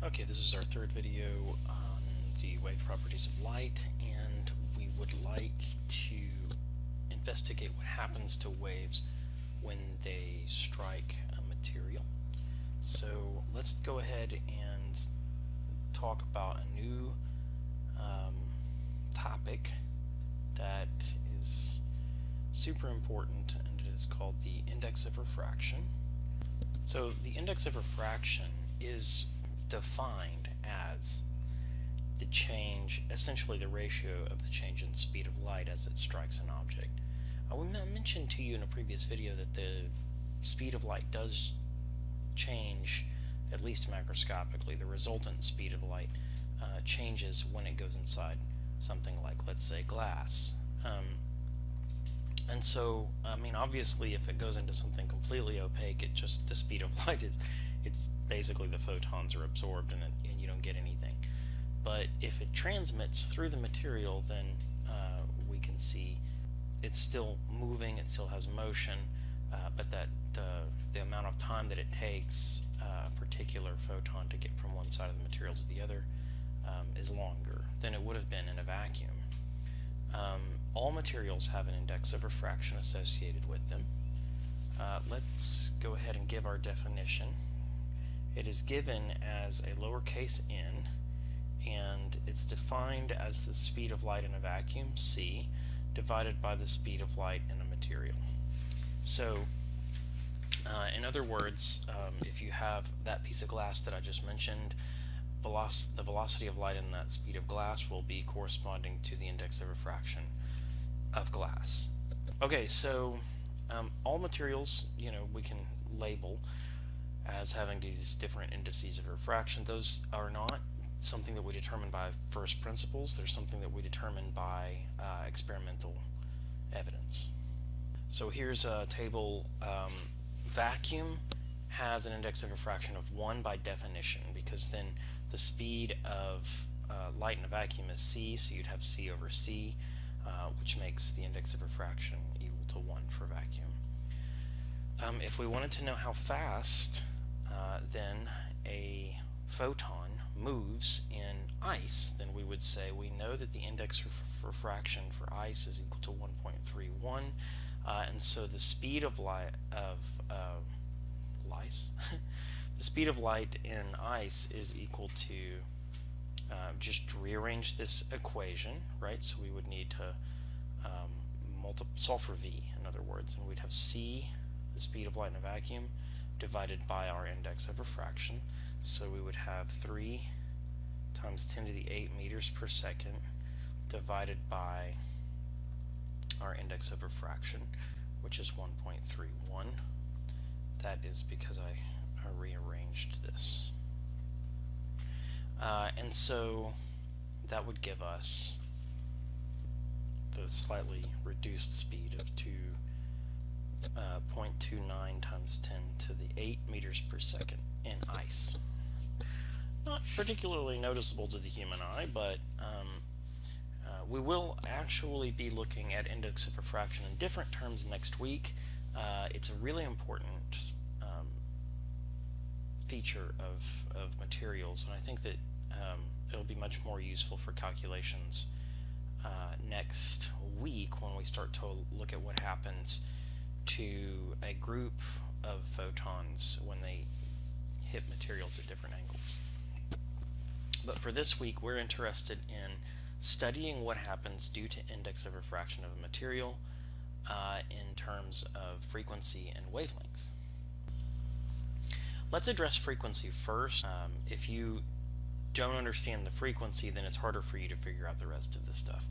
Okay, this is our third video on the wave properties of light, and we would like to investigate what happens to waves when they strike a material. So let's go ahead and talk about a new topic that is super important, and it is called the index of refraction. So the index of refraction is defined as the change, essentially the ratio of the change in speed of light as it strikes an object. I mentioned to you in a previous video that the speed of light does change, at least macroscopically. The resultant speed of light changes when it goes inside something like, let's say, glass. And so, I mean, obviously, if it goes into something completely opaque, the speed of light it's basically the photons are absorbed and you don't get anything. But if it transmits through the material, then we can see it's still moving, it still has motion, but that the amount of time that it takes a particular photon to get from one side of the material to the other is longer than it would have been in a vacuum. All materials have an index of refraction associated with them. Let's go ahead and give our definition. It is given as a lowercase n, and it's defined as the speed of light in a vacuum, c, divided by the speed of light in a material. So, in other words, if you have that piece of glass that I just mentioned, the velocity of light in that speed of glass will be corresponding to the index of refraction of glass. Okay, so all materials, we can label as having these different indices of refraction. Those are not something that we determine by first principles. They're something that we determine by experimental evidence. So here's a table. Vacuum has an index of refraction of 1 by definition, because then the speed of light in a vacuum is c, so you'd have c over c, which makes the index of refraction equal to 1 for vacuum. If we wanted to know how fast then a photon moves in ice, then we would say we know that the index of refraction for ice is equal to 1.31, and so the speed of light the speed of light in ice is equal to, just rearrange this equation, right? So we would need to solve for v, in other words, and we'd have c, the speed of light in a vacuum, divided by our index of refraction. So we would have 3 times 10 to the 8 meters per second divided by our index of refraction, which is 1.31. That is because I rearranged this. And so that would give us the slightly reduced speed of 0.29 times 10 to the 8 meters per second in ice. Not particularly noticeable to the human eye, but we will actually be looking at index of refraction in different terms next week. It's a really important feature of materials, and I think that it'll be much more useful for calculations next week when we start to look at what happens to a group of photons when they hit materials at different angles. But for this week, we're interested in studying what happens due to index of refraction of a material in terms of frequency and wavelength. Let's address frequency first. If you don't understand the frequency, then it's harder for you to figure out the rest of this stuff.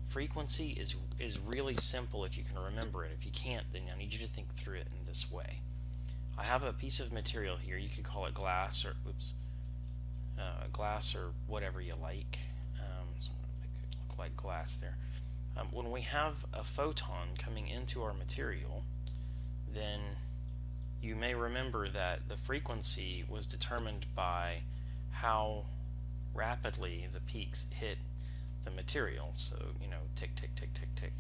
Frequency is really simple if you can remember it. If you can't, then I need you to think through it in this way. I have a piece of material here. You could call it glass or glass or whatever you like. So I'm going to make it look like glass there. When we have a photon coming into our material, then you may remember that the frequency was determined by how rapidly the peaks hit the material. So, tick, tick, tick, tick, tick.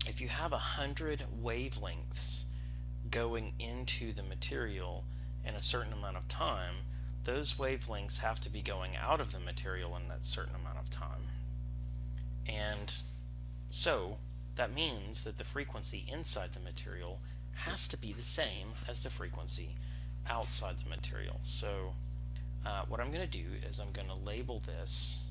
If you have 100 wavelengths going into the material in a certain amount of time, those wavelengths have to be going out of the material in that certain amount of time. And so that means that the frequency inside the material has to be the same as the frequency outside the material. So what I'm going to do is I'm going to label this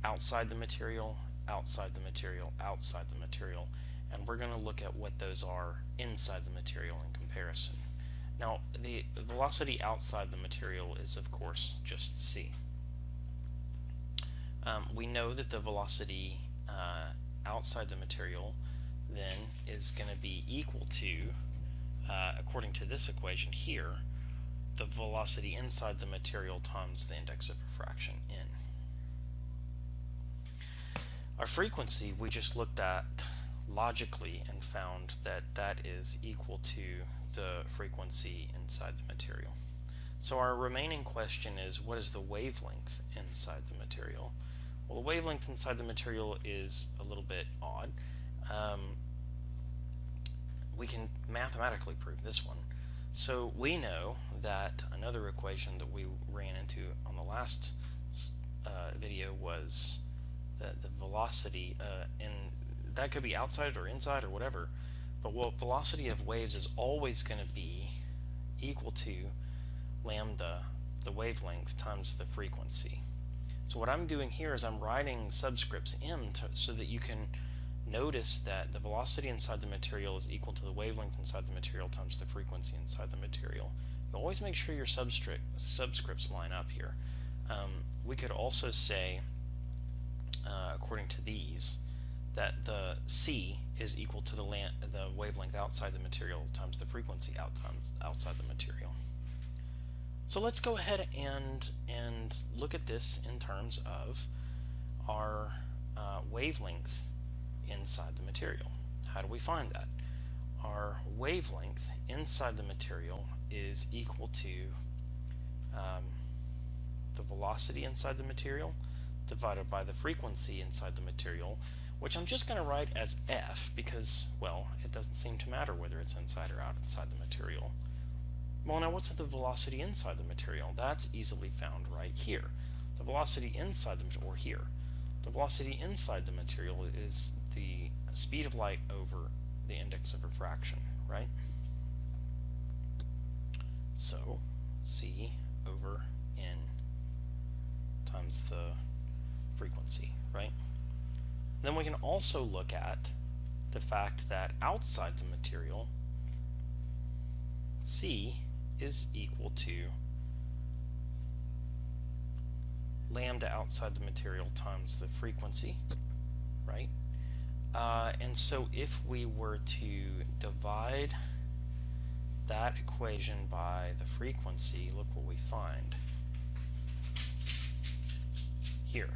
outside the material, outside the material, outside the material, and we're going to look at what those are inside the material in comparison. Now, the velocity outside the material is, of course, just c. We know that the velocity outside the material then is going to be equal to, according to this equation here, the velocity inside the material times the index of refraction, n. Our frequency we just looked at logically and found that that is equal to the frequency inside the material. So our remaining question is, what is the wavelength inside the material? Well, the wavelength inside the material is a little bit odd. We can mathematically prove this one. So we know that another equation that we ran into on the last video was the velocity, and that could be outside or inside or whatever, but what velocity of waves is always going to be equal to lambda, the wavelength, times the frequency. So what I'm doing here is I'm writing subscripts m so that you can notice that the velocity inside the material is equal to the wavelength inside the material times the frequency inside the material. But always make sure your subscripts line up here. We could also say, according to these, that the c is equal to the wavelength outside the material times the frequency outside the material. So let's go ahead and look at this in terms of our wavelength inside the material. How do we find that? Our wavelength inside the material is equal to the velocity inside the material divided by the frequency inside the material, which I'm just going to write as f because, well, it doesn't seem to matter whether it's inside or outside the material. Well, now what's the velocity inside the material? That's easily found right here. The velocity inside the material, or here. The velocity inside the material is the speed of light over the index of refraction, right? So c over n times the frequency, right? Then we can also look at the fact that outside the material, c is equal to lambda outside the material times the frequency, right? And so if we were to divide that equation by the frequency, look what we find here.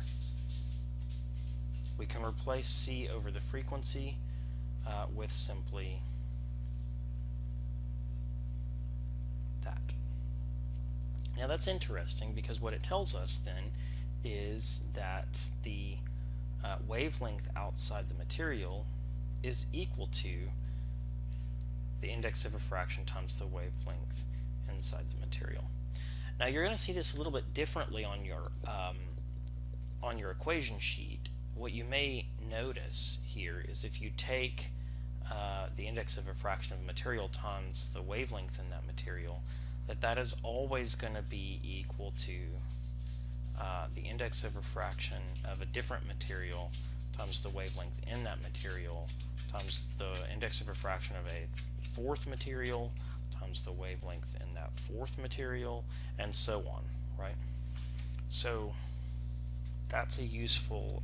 We can replace c over the frequency with simply that. Now that's interesting because what it tells us then is that the wavelength outside the material is equal to the index of refraction times the wavelength inside the material. Now you're going to see this a little bit differently on your equation sheet. What you may notice here is if you take the index of refraction of a material times the wavelength in that material, that is always going to be equal to the index of refraction of a different material times the wavelength in that material times the index of refraction of a fourth material times the wavelength in that fourth material, and so on, right? So that's a useful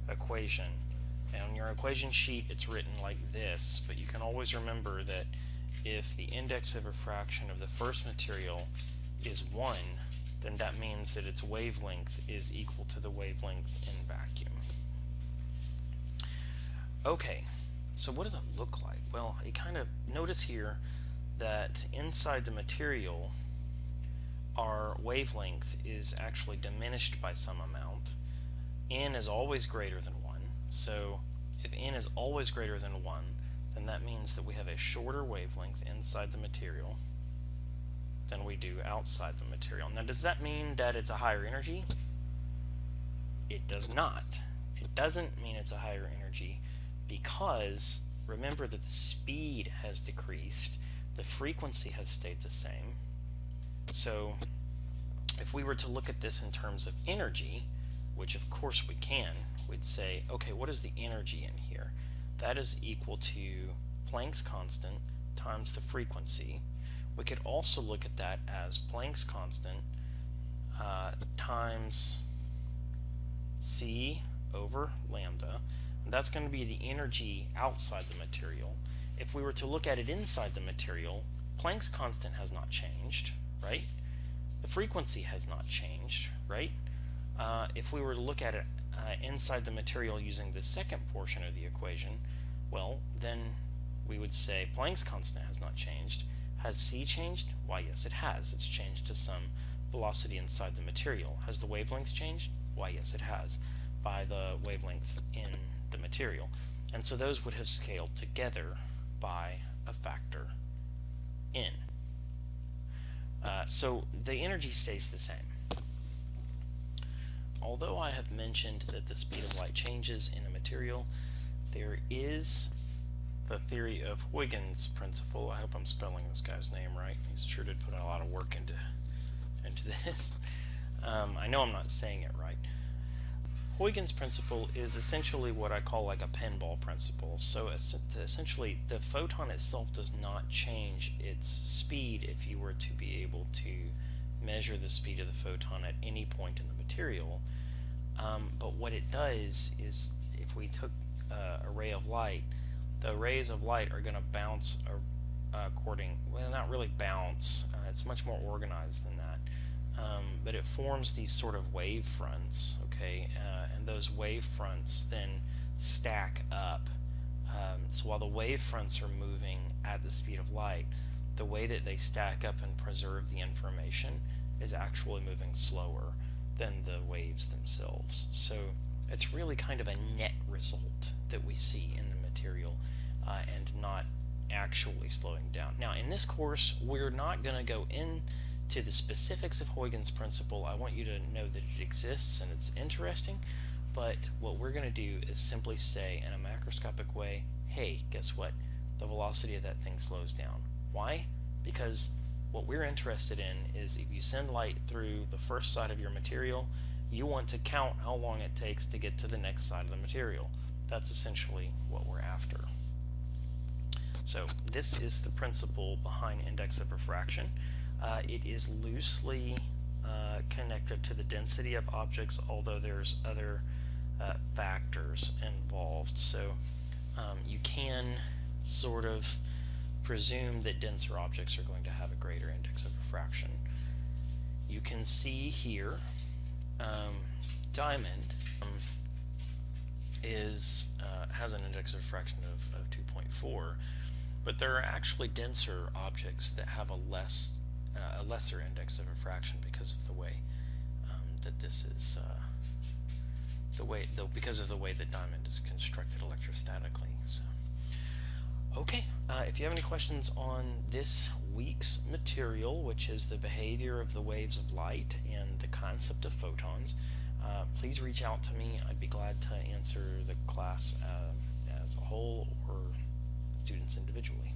equation. And on your equation sheet it's written like this, but you can always remember that if the index of refraction of the first material is 1, then that means that its wavelength is equal to the wavelength in vacuum. Okay, so what does it look like? Well, you kind of notice here that inside the material our wavelength is actually diminished by some amount. N is always greater than 1, so if n is always greater than 1, then that means that we have a shorter wavelength inside the material. than we do outside the material. Now, does that mean that it's a higher energy? It does not. It doesn't mean it's a higher energy because remember that the speed has decreased, the frequency has stayed the same. So if we were to look at this in terms of energy, which of course we can, we'd say, okay, what is the energy in here? That is equal to Planck's constant times the frequency. We could also look at that as Planck's constant times c over lambda. And that's going to be the energy outside the material. If we were to look at it inside the material, Planck's constant has not changed, right? The frequency has not changed, right? If we were to look at it inside the material using the second portion of the equation, well, then we would say Planck's constant has not changed. Has c changed? Why, yes, it has. It's changed to some velocity inside the material. Has the wavelength changed? Why, yes, it has, by the wavelength in the material. And so those would have scaled together by a factor n. So the energy stays the same. Although I have mentioned that the speed of light changes in a material, there is the theory of Huygens Principle. I hope I'm spelling this guy's name right. He's sure did put a lot of work into this. I know I'm not saying it right. Huygens Principle is essentially what I call like a pinball principle. So essentially the photon itself does not change its speed if you were to be able to measure the speed of the photon at any point in the material. But what it does is if we took a ray of light, the rays of light are going to bounce well, not really bounce, it's much more organized than that. But it forms these sort of wave fronts, okay, and those wave fronts then stack up. So while the wave fronts are moving at the speed of light, the way that they stack up and preserve the information is actually moving slower than the waves themselves. So it's really kind of a net result that we see in the material and not actually slowing down. Now in this course we're not going to go into the specifics of Huygens Principle. I want you to know that it exists and it's interesting, but what we're going to do is simply say in a macroscopic way, hey, guess what? The velocity of that thing slows down. Why? Because what we're interested in is if you send light through the first side of your material, you want to count how long it takes to get to the next side of the material. That's essentially what we're after. So this is the principle behind index of refraction. It is loosely connected to the density of objects, although there's other factors involved. So you can sort of presume that denser objects are going to have a greater index of refraction. You can see here diamond has an index of refraction of 2.4, but there are actually denser objects that have a lesser index of refraction because of the way that this is because of the way that diamond is constructed electrostatically. So, okay, if you have any questions on this week's material, which is the behavior of the waves of light and the concept of photons, please reach out to me. I'd be glad to answer the class as a whole or students individually.